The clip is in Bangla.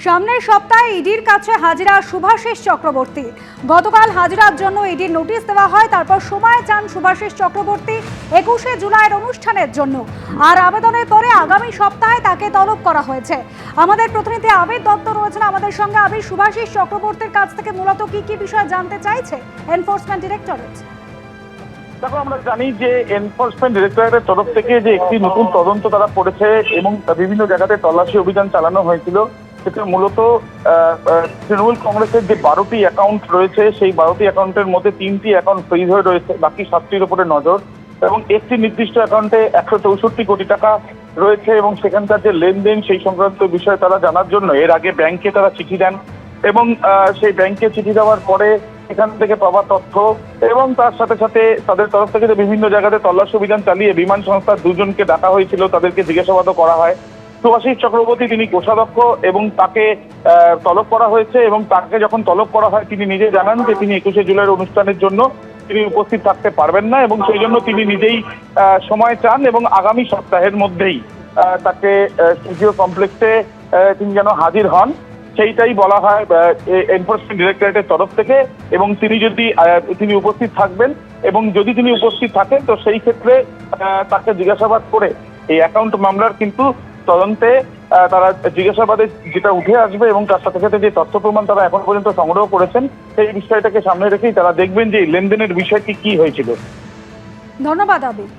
সামনের সপ্তাহে ইডির কাছে হাজিরা শুভাশিস চক্রবর্তী। গতকাল হাজিরার জন্য ইডির নোটিশ দেওয়া হয়, তারপর সময় চান শুভাশিস চক্রবর্তী 21শে জুলাইয়ের অনুষ্ঠানের জন্য। আর আবেদনের পরে আগামী সপ্তাহে তাকে তলব করা হয়েছে। আমাদের প্রতিনিধি আবির দত্ত রয়েছেন আমাদের সঙ্গে। আবির, শুভাশিস চক্রবর্তীর কাছ থেকে মূলত কি কি বিষয় জানতে চাইছে এনফোর্সমেন্ট ডিরেক্টরেট? দেখো, আমরা জানি যে এনফোর্সমেন্ট ডিরেক্টরেটের তরফ থেকে যে একটি নতুন তদন্ত তারা করেছে এবং বিভিন্ন জায়গাতে তল্লাশি অভিযান চালানো হয়েছিল। সেটা মূলত তৃণমূল কংগ্রেসের যে 12টি অ্যাকাউন্ট রয়েছে, সেই 12টি অ্যাকাউন্টের মধ্যে 3টি অ্যাকাউন্ট ফ্রিজ হয়ে রয়েছে, বাকি 7টির উপরে নজর। এবং একটি নির্দিষ্ট অ্যাকাউন্টে 164 কোটি টাকা রয়েছে এবং সেখানকার যে লেনদেন সেই সংক্রান্ত বিষয়ে তারা জানার জন্য এর আগে ব্যাংকে তারা চিঠি দেন এবং সেই ব্যাংকে চিঠি দেওয়ার পরে এখান থেকে পাওয়া তথ্য এবং তার সাথে সাথে তাদের তরফ থেকে বিভিন্ন জায়গাতে তল্লাশি অভিযান চালিয়ে বিমান সংস্থার 2জনকে ডাকা হয়েছিল, তাদেরকে জিজ্ঞাসাবাদও করা হয়। শুভাশিস চক্রবর্তী তিনি কোষাধ্যক্ষ এবং তাকে তলব করা হয়েছে এবং তাকে যখন তলব করা হয় তিনি নিজে জানান যে তিনি 21শে জুলাইয়ের অনুষ্ঠানের জন্য তিনি উপস্থিত থাকতে পারবেন না এবং সেই জন্য তিনি নিজেই সময় চান এবং আগামী সপ্তাহের মধ্যেই তাকে সিজিও কমপ্লেক্সে তিনি যেন হাজির হন, সেইটাই বলা হয় এনফোর্সমেন্ট ডিরেক্টরেটের তরফ থেকে। এবং তিনি উপস্থিত থাকবেন এবং যদি তিনি উপস্থিত থাকেন তো সেই ক্ষেত্রে তাকে জিজ্ঞাসাবাদ করে এই অ্যাকাউন্ট মামলার কিন্তু তদন্তে তারা জিজ্ঞাসাবাদে যেটা উঠে আসবে এবং তার সাথে সাথে যে তথ্য প্রমাণ তারা এখন পর্যন্ত সংগ্রহ করেছেন সেই বিষয়টাকে সামনে রেখেই তারা দেখবেন যে লেনদেনের বিষয়টি কি হয়েছিল। ধন্যবাদ আবির।